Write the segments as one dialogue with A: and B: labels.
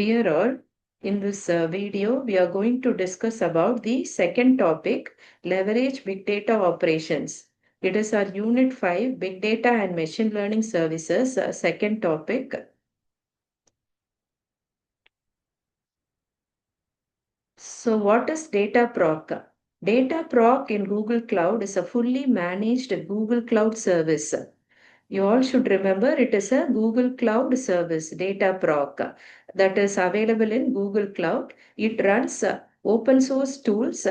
A: Dear all, in this video, we are going to discuss about the second topic, leverage big data operations. It is our Unit 5, Big Data and Machine Learning Services, second topic. So what is Dataproc? Dataproc in Google Cloud is a fully managed Google Cloud service. You all should remember it is a Google Cloud service, Dataproc, that is available in Google Cloud. It runs open source tools.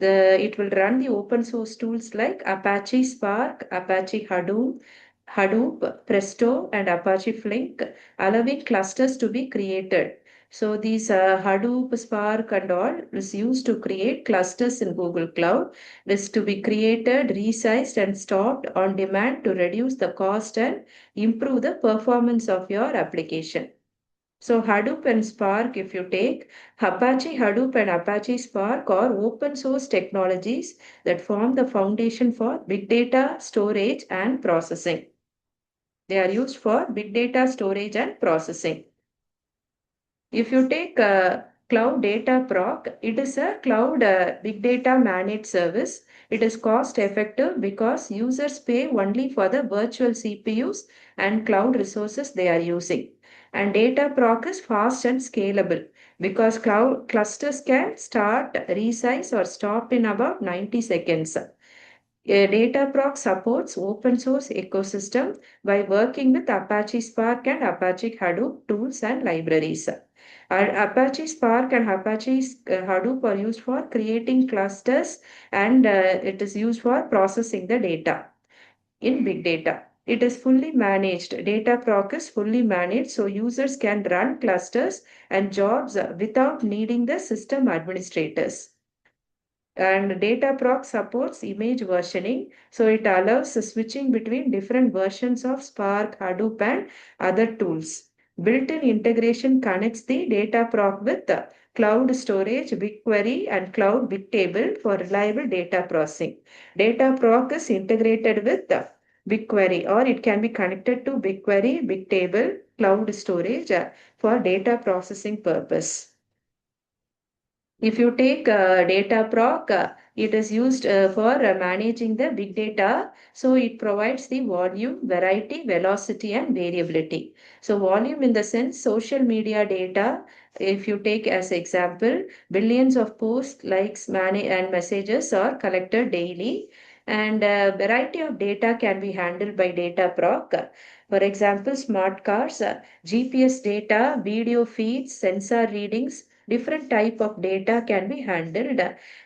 A: It will run the open source tools like Apache Spark, Apache Hadoop, Presto, and Apache Flink, allowing clusters to be created. So these Hadoop, Spark, and all is used to create clusters in Google Cloud. Is to be created, resized, and stopped on demand to reduce the cost and improve the performance of your application. So Hadoop and Spark, if you take Apache Hadoop and Apache Spark are open source technologies that form the foundation for big data storage and processing. They are used for big data storage and processing. If you take Cloud Data Proc, it is a cloud big data managed service. It is cost effective because users pay only for the virtual CPUs and cloud resources they are using. And Data Proc is fast and scalable because cloud clusters can start, resize, or stop in about 90 seconds. Dataproc supports open source ecosystem by working with Apache Spark and Apache Hadoop tools and libraries. Apache Spark and Apache Hadoop are used for creating clusters and it is used for processing the data in big data. It is fully managed. Dataproc is fully managed so users can run clusters and jobs without needing the system administrators. And Dataproc supports image versioning, so it allows the switching between different versions of Spark, Hadoop, and other tools. Built-in integration connects the Dataproc with the cloud storage, BigQuery, and Cloud Bigtable for reliable data processing. Dataproc is integrated with the BigQuery, or it can be connected to BigQuery, Bigtable, cloud storage for data processing purpose. If you take Dataproc, it is used for managing the big data. So it provides the volume, variety, velocity, and variability. So volume in the sense social media data. If you take as example, billions of posts, likes, and messages are collected daily. And variety of data can be handled by Dataproc. For example, smart cars, GPS data, video feeds, sensor readings, different type of data can be handled.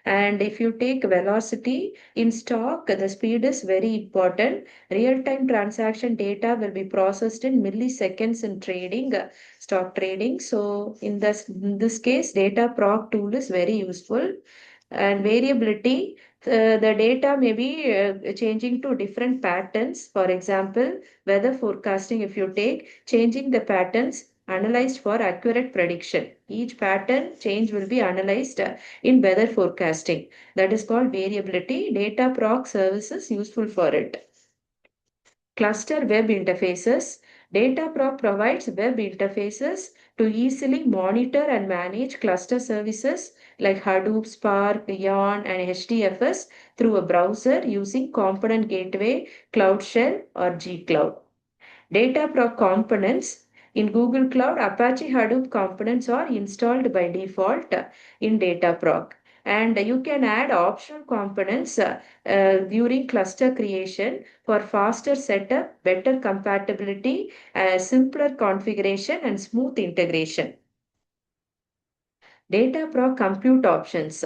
A: And if you take velocity in stock, the speed is very important. Real time transaction data will be processed in milliseconds in trading, stock trading. So in this case, Dataproc tool is very useful. And variability, the data may be changing to different patterns. For example, weather forecasting, if you take changing the patterns analyzed for accurate prediction. Each pattern change will be analyzed in weather forecasting. That is called variability. Dataproc services useful for it. Cluster web interfaces. Dataproc provides web interfaces to easily monitor and manage cluster services like Hadoop, Spark, Yarn, and HDFS through a browser using Component Gateway, Cloud Shell, or G-Cloud. Dataproc components in Google Cloud, Apache Hadoop components are installed by default in Dataproc. And you can add optional components during cluster creation for faster setup, better compatibility, simpler configuration, and smooth integration. Dataproc compute options.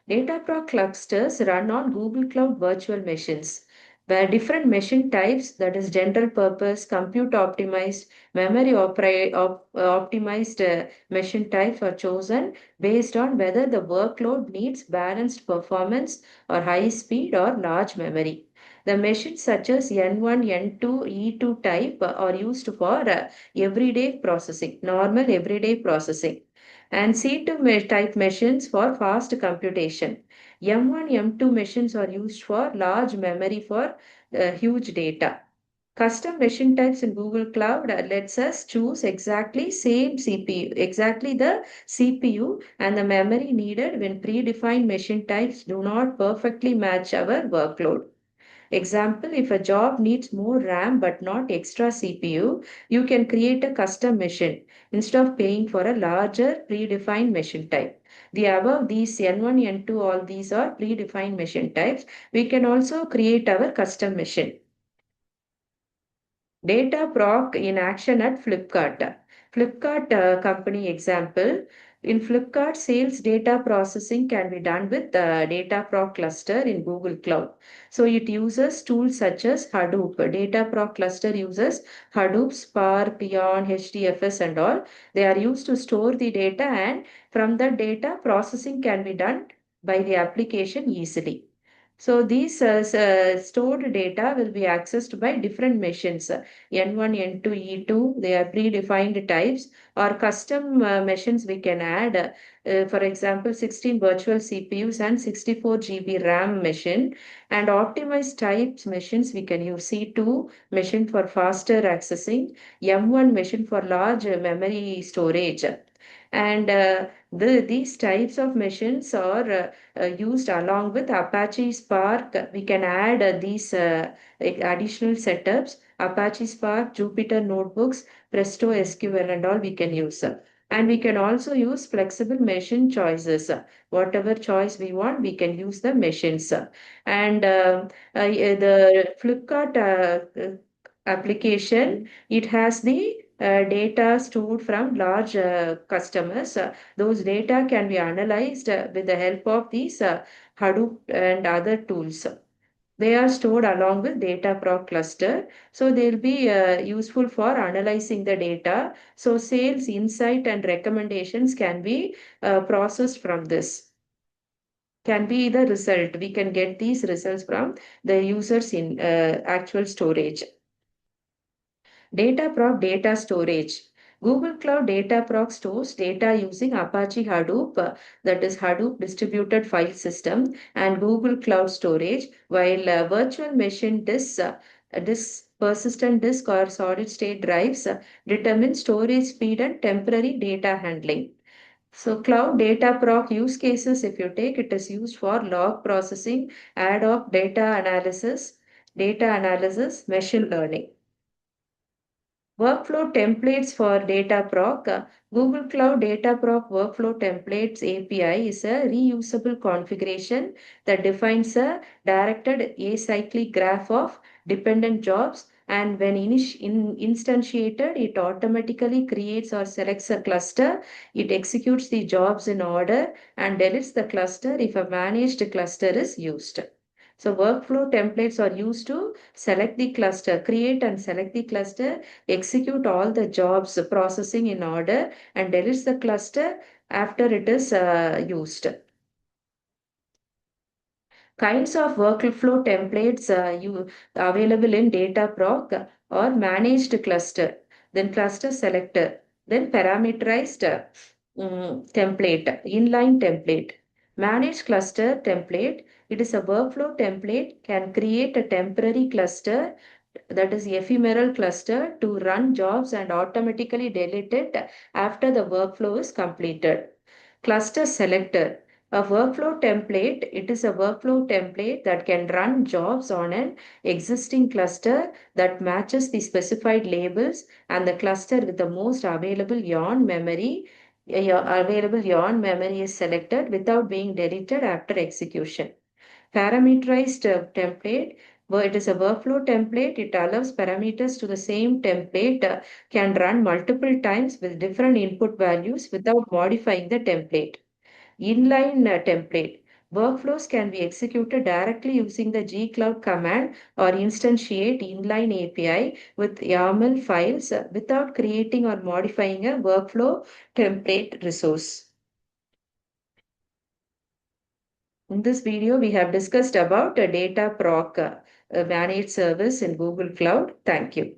A: Dataproc clusters run on Google Cloud virtual machines where different machine types, that is general purpose, compute optimized, optimized machine types are chosen based on whether the workload needs balanced performance or high speed or large memory. The machines such as N1, N2, E2 type are used for everyday processing, normal everyday processing, and C2 type machines for fast computation. M1, M2 machines are used for large memory for huge data. Custom machine types in Google Cloud lets us choose exactly same CPU, exactly the CPU and the memory needed when predefined machine types do not perfectly match our workload. Example, if a job needs more RAM but not extra CPU, you can create a custom machine instead of paying for a larger predefined machine type. The above these N1, N2, all these are predefined machine types. We can also create our custom machine. Data proc in action at Flipkart. Flipkart company example. In Flipkart, sales data processing can be done with the data proc cluster in Google Cloud. So it uses tools such as Hadoop. Data proc cluster uses Hadoop, Spark, Yarn, HDFS and all. They are used to store the data, and from the data processing can be done by the application easily. So these stored data will be accessed by different machines. N1, N2, E2, they are predefined types or custom machines we can add. For example, 16 virtual CPUs and 64 GB RAM machine, and optimized types machines we can use C2 machine for faster accessing, M1 machine for large memory storage. And these types of machines are used along with Apache Spark. We can add these additional setups, Apache Spark, Jupyter Notebooks, Presto SQL and all we can use. And we can also use flexible machine choices. Whatever choice we want, we can use the machines. And the Flipkart application, it has the data stored from large customers. Those data can be analyzed with the help of these Hadoop and other tools. They are stored along with data proc cluster. So they'll be useful for analyzing the data. So sales, insight, and recommendations can be processed from this. Can be the result. We can get these results from the users in actual storage. Dataproc data storage. Google Cloud Dataproc stores data using Apache Hadoop, that is Hadoop distributed file system, and Google Cloud Storage, while virtual machine persistent disk or solid state drives determine storage speed and temporary data handling. So cloud data proc use cases, if you take, it is used for log processing, ad hoc data analysis, machine learning. Workflow templates for Dataproc. Google Cloud Dataproc Workflow Templates API is a reusable configuration that defines a directed acyclic graph of dependent jobs, and when instantiated, it automatically creates or selects a cluster. It executes the jobs in order and deletes the cluster if a managed cluster is used. So workflow templates are used to select the cluster, create and select the cluster, execute all the jobs processing in order, and deletes the cluster after it is used. Kinds of workflow templates you available in Dataproc or managed cluster, then cluster selector, then parameterized template, inline template. Managed cluster template, it is a workflow template, can create a temporary cluster, that is ephemeral cluster, to run jobs and automatically delete it after the workflow is completed. Cluster selector. A workflow template, it is a workflow template that can run jobs on an existing cluster that matches the specified labels and the cluster with the most available yarn memory. Available yarn memory is selected without being deleted after execution. Parameterized template, where it is a workflow template, it allows parameters to the same template can run multiple times with different input values without modifying the template. Inline template. Workflows can be executed directly using the gcloud command or instantiate inline API with YAML files without creating or modifying a workflow template resource. In this video, we have discussed about a data proc managed service in Google Cloud. Thank you.